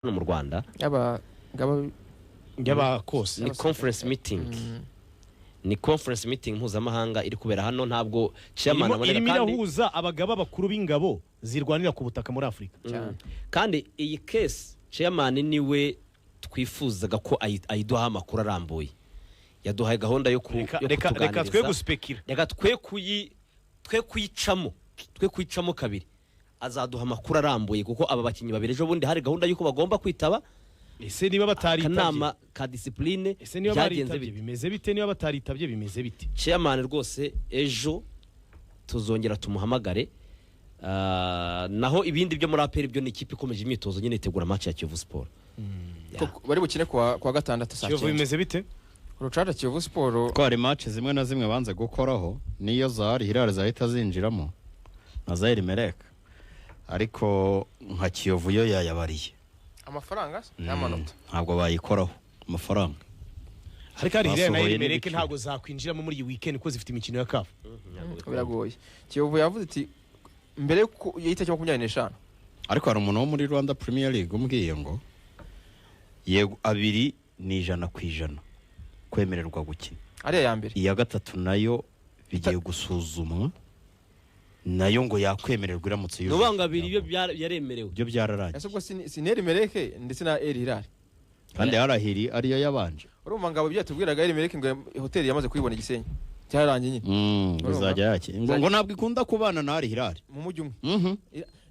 no mu Rwanda yaba kose ni conference meeting ni conference meeting mpuzamahanga iri kubera hano ntabwo chairman aboneka kandi irahuza abagaba bakuru b'ingabo zirwanira ku butaka muri Afrika kandi iyi case chairman niwe twifuzaga ko ayiduha amakuru arambuye yaduhaye gahunda yo reka twe guspekira reka twe kuyicamo kabiri azaduha amakuru arambuye kuko aba bakinyi babiri ejo bundi hari gahunda yuko bagomba kwitaba ese niba bataritabye kanama ka discipline ese niba baritabye bimeze bite niba bataritabye bimeze bite chairman rwose ejo tuzongera tumuhamagare naho ibindi byo muri APR byo ni ikipe ikomeje imyitozo nyine itegura match ya Kiyovu Sport bari bukine kwa gatandatu saa 9 Kiyovu bimeze bite urucaca Kiyovu Sport ko hari match zimwe na zimwe banze gukoraho niyo zari Hilal zahita zinjiramo na Zaire Mereka ariko nka Kiyovu yo yayabariye amafaranga n'amanota ntabwo bayikoraho amafaranga ariko ari Hilal na Mereka ntabwo zakwinjiramo muri iyi weekend ko zifite imikino ya CAF biragoye Kiyovu yavuze iti mbere yita cyo 25 ariko hari umuntu wo muri Rwanda Premier League umbwiye ngo yego abiri ni 100% kwemererwa gukina ari ya mbere iya gatatu nayo bigiye gusuzumwa nayo ngo yakwemererwa iramutse yuko nubanga abiri byo yaremerewe byo byararanye ese ubwo sineri Mereke ndetse na El Hilal kandi harahiri ariyo yabanje urumva ngabo byatubwiraga El Mereke ngo hoteli yamaze kuyibona Gisenyi cyaranje nyine uzajya yake ngo ntabwo ikunda kubana na El Hilal mu mujyi umwe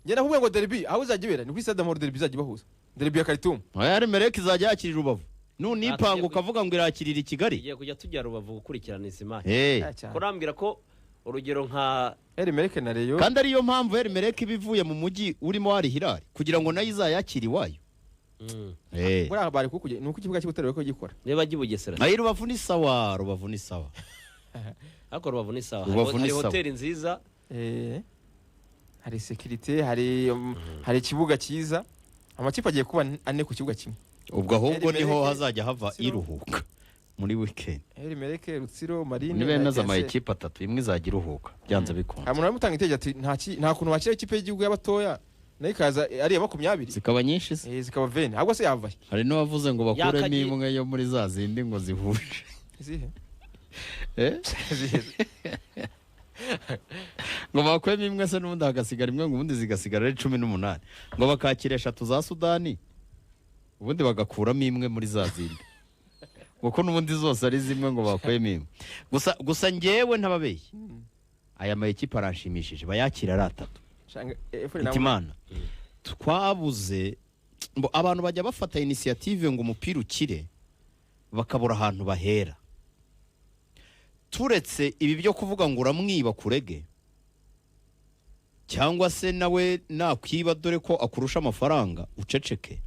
nge nakubwiye ngo derby aho uzajibera ni kwisada mu derby zajibahuza derby ya Khartoum El Mereke izajya yakirira Rubavu nunipanga ukavuga ngo irakirira i Kigali igiye kujya tujya Rubavu gukurikirana izima kurambira ko urugero nka El Mereke na Reyo kandi ariyo mpamvu El Mereke bivuye mu mujyi urimo hari Hilal kugira ngo nayo izayakiri wayo bura bari kukuje nuko ikibuga cy'Ubutare ko gikora niba gibugesera ayi Rubavu ni sawa ako Rubavu ni sawa hari hoteli nziza hari security hari ikibuga cyiza amakipe agiye kuba ane ku kibuga kimwe ubwo ahubwo niho hazajya hava iruhuka muri weekend El Mereke Rutsiro Marine nibe naza ama equipe atatu imwe izagira uruhuka byanze bikunze umuntu aramutanga iteje ati nta kuntu bakira ikipe y'igihugu y'abatoya nayo ikaza ari ya 20 zikaba nyinshi se zikaba 20 ahubwo se yavaye hari no bavuze ngo bakure n'imwe yo muri za zindi ngo zihuje zihe ngo bakweme imwe se n'ubundi hagasigara imwe ngo ubundi zigasigara ari 18 ngo bakakira 3 za Sudani ubundi bagakuramo imwe muri za zindi kuko n'ubundi zose ari zimwe ngo bakweme imwe gusa ngewe ntababeye aya ma equipe aranshimishije bayakira ari atatu Itimana twabuze abantu bajya bafata initiative ngo umupira ukire bakabura ahantu bahera turetse ibi byo kuvuga ngo uramwiba kurege cyangwa se nawe nakwiba dore ko akurusha amafaranga uceceke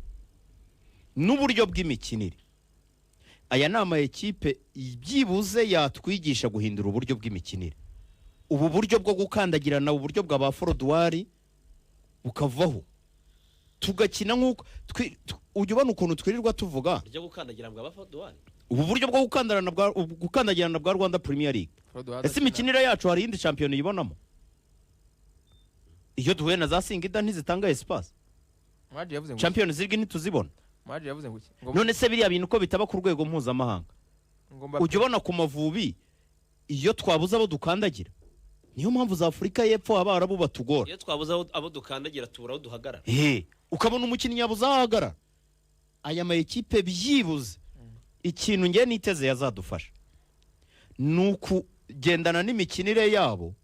n'uburyo bw'imikinire aya nama equipe byibuze yatwigisha guhindura uburyo bw'imikinire ubu buryo bwo gukandagirana uburyo bwa ba Forodwari bukavaho tugakina nkuko ujye ubona ukuntu twirirwa tuvuga buryo gukandagirana bwa ba Forodwari ubu buryo bwo gukandagirana bwa Rwanda Premier League ese imikinire yacu hari indi champion yibonamo iyo duhuye na za Singida ntizitanga espace champion zirgi ntituzibona none se biriya bintu ko bitaba ku rwego mpuzamahanga ujye ubona ku Mavubi iyo twabuza abo dukandagira niyo mpamvu za Afrika y'Epfo abarabu batugora iyo twabuza abo dukandagira tubura aho duhagarara ukabona umukinnyi yabuza ahagarara aya ma equipe byibuze ikintu ngiye niteze yazadufasha nuko gendana n'imikinire yabo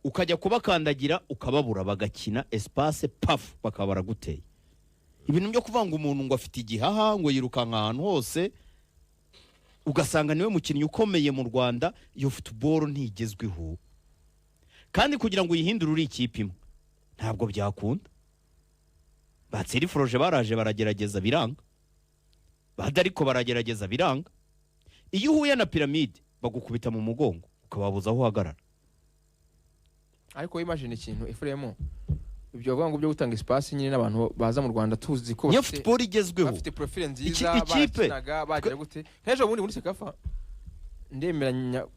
ukajya kubakandagira ukababura bagakina espace paf bakabara guteye ibintu byo kuvanga umuntu ngo afite igihaha ngo yirukanka ahantu hose ugasanga niwe mukinnyi ukomeye mu Rwanda iyo football ntigezweho kandi kugira ngo uyihindure uri ikipe imwe ntabwo byakunda batsiri Froje baraje baragerageza biranga badariko baragerageza biranga iyo uhuye na Pyramide bagukubita mu mugongo ukababuza aho uhagarara ariko imagine ikintu Efremo ibyo bavuga ngo byo gutanga espace nyine n'abantu baza mu Rwanda tuzi ko bafite football igezweho bafite profile nziza bakinaga bagira gute hejo bundi muri Sekafa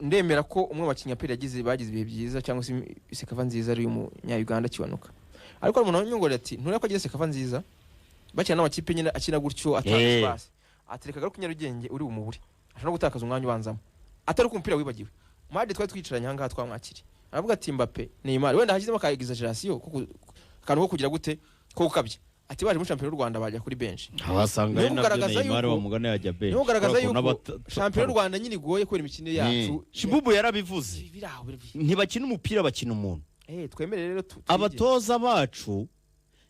ndemera ko umwe wakinya pera bagize ibihe byiza cyangwa se Sekafa nziza ari umunya Uganda kiwanuka ariko umuntu anyongora ati ntureko agize Sekafa nziza bakina n'amakipe nyine akina gutyo atanga space atereka garuka Nyarugenge uri umuburi ashobora gutakaza umwanya ubanzamo atari ku mupira wibagiwe Made twari twicaranye aha ngaha twamwakiri aravuga ati Mbappe Neymar wenda hashyizemo ka exaggeration kantu ko kugira gute ko gukabya ati baje muri champion y'u Rwanda bajya kuri bench abasanga ari nabyo Neymar wa mugane yajya bench niho garagaza yuko champion y'u Rwanda nyine igoye kwera imikino yacu Shibubu yarabivuze ntibakina umupira bakina umuntu twemere rero abatoza bacu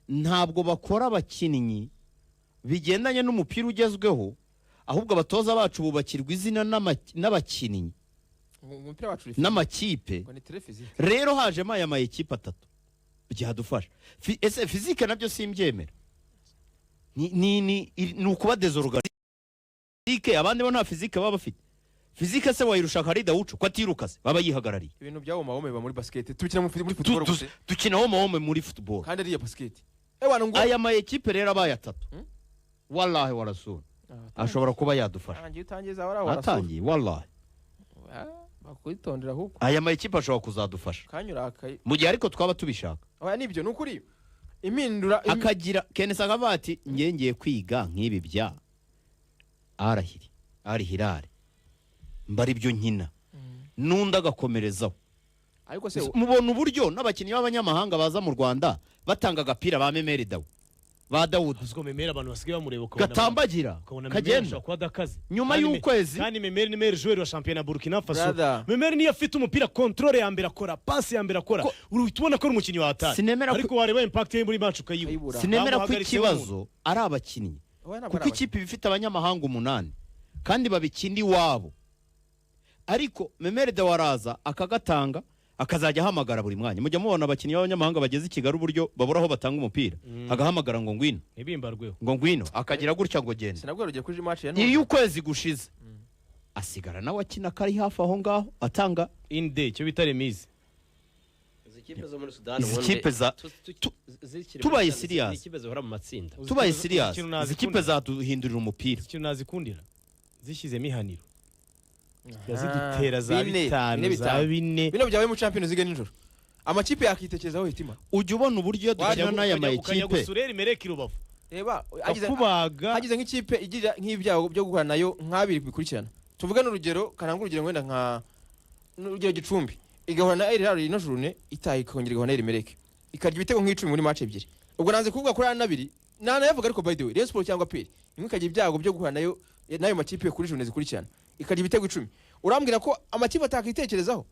ntabwo bakora abakinnyi bigendanye n'umupira ugezweho ahubwo abatoza bacu bubakirwa izina n'abakinnyi n'amakipe rero hajemo aya mayikipe atatu byadufasha ese fizike nabyo simbyemera ni ukuba desorganisé abandi bo nta fizike baba bafite fizike se wayirusha Khalid Awucho ko atirukaze baba yihagarariye ibintu byabo mahome ba muri basket tukina muri football gusa dukina mahome muri football kandi ari ya basket aya mayikipe rero abaye atatu wallahi warasul ashobora kuba yadufasha atangiye wallahi bakwitondera huko aya mayikipe ashobora kuzadufasha kanyurakaye mu gihe ariko twaba tubishaka oya nibyo nukuri impindura akagira Kenesa Gabati ngiye kwiga nk'ibi bya arahirare mbari byo nkina nunda gakomerezaho ariko se mubona uburyo n'abakinnyi b'abanyamahanga baza mu Rwanda batanga agapira ba Memeri Dawu ba Dawudi uziko Memeri abantu basigaye bamureba gatambagira kagenda nyuma y'ukwezi kandi Memeri ni meilleur joueur wa championnat Burkina Faso Memeri niyo afite umupira controle ya mbere akora pass ya mbere akora urubona ko umukinnyi wa atari ariko wareba impact ye muri match ukayibura sinemera ko ikibazo ari abakinnyi kuko ikipe bifite abanyamahanga 8 kandi babikindi wabo ariko Memeri Dawu araza akagatanga akazajya ahamagara buri mwanya mujya mubona abakinnyi b'abanyamahanga bageze i Kigali uburyo babura aho batanga umupira agahamagara ngo ngwino ibimbarweho ngo ngwino akagira gutya ngo genda sinabwiruje kuri match ya none iyo ukwezi gushize asigara nawe akina kari hafi aho ngaho atanga inde cyo bita remise ikipe zo muri Sudan ikipe za tubaye serious ikipe zihora mu matsinda tubaye serious ikipe zaduhindurira umupira icyo nazikundira zishyizemo ihaniro yazidutera za 5 za 4 bino byawe mu champions league nijoro amakipe yakitekerezaho hitima ujye ubona uburyo dukina n'aya mayikipe ukayagusurera imereke irubavu reba hagize nk'ikipe igira nk'ibyago byo guhura nayo nk'abiri bikurikirana tuvuga n'urugero kananga urugero wenda nka n'urugero Gicumbi igahura na El Hilal ino journée itaye ikongera igahura na Emereke ikarya ibitego nk'icumi muri match ebyiri ubwo nanze kuvuga kuri ana nabiri nana yavuga ariko by the way Rayon Sport cyangwa PL imwe ikagira ibyago byo guhura nayo makipe kuri journée zikurikirana ikarya ibitego 10 urambwira ko amakipe atakitekerezaho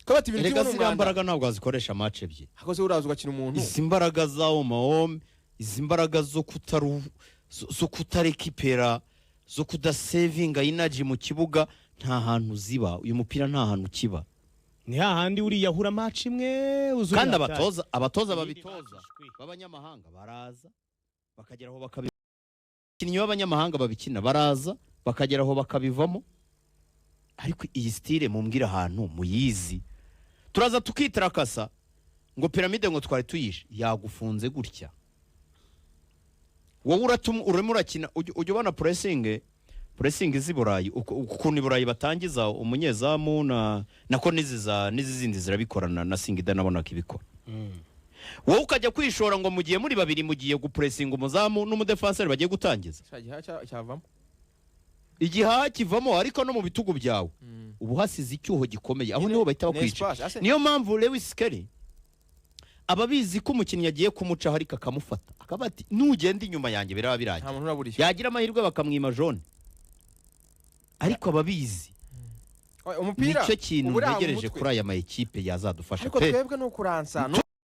kabati ibintu by'umuntu Rwanda imbaraga ntabwo azikoresha match ebyiri hakoze uraza ugakina umuntu izi mbaraga zawo mahome izi mbaraga zo kutarekipera zo kudasevinga energy mu kibuga nta hantu ziba uyu mupira nta hantu kiba ni hahandi uri yahura match imwe uzuri kandi abatoza babitoza b'abanyamahanga baraza bakageraho bakabikinnyi b'abanyamahanga babikina baraza bakageraho bakabivamo ariko iyi style mumbwira ahantu muyizi turaza tukitarakasa ngo piramide ngo twari tuyishe yagufunze gutya wowe urimo urakina ujye ubona pressing z'iburayi ukuntu iburayi batangiza umunyezamu nako n'izindi zirabikorana na Singida nabona kibikora wowe ukajya kwishora ngo mugiye muri babiri mugiye gupressinga umuzamu n'umudefenseur bagiye gutangiza cyavamo igihaha kivamo ariko no mu bitugu byawe ubu hasize icyuho gikomeye aho niho bahita bakwica niyo mpamvu Lewis Kelly ababizi ko umukinnyi yagiye kumuca harika akamufata akabati nugenda inyuma yanjye biraba birangiye yagira amahirwe bakamwima jaune ariko ababizi umupira nicyo kintu ntegereje kuri aya mayikipe yazadufasha ariko twebwe no kuransa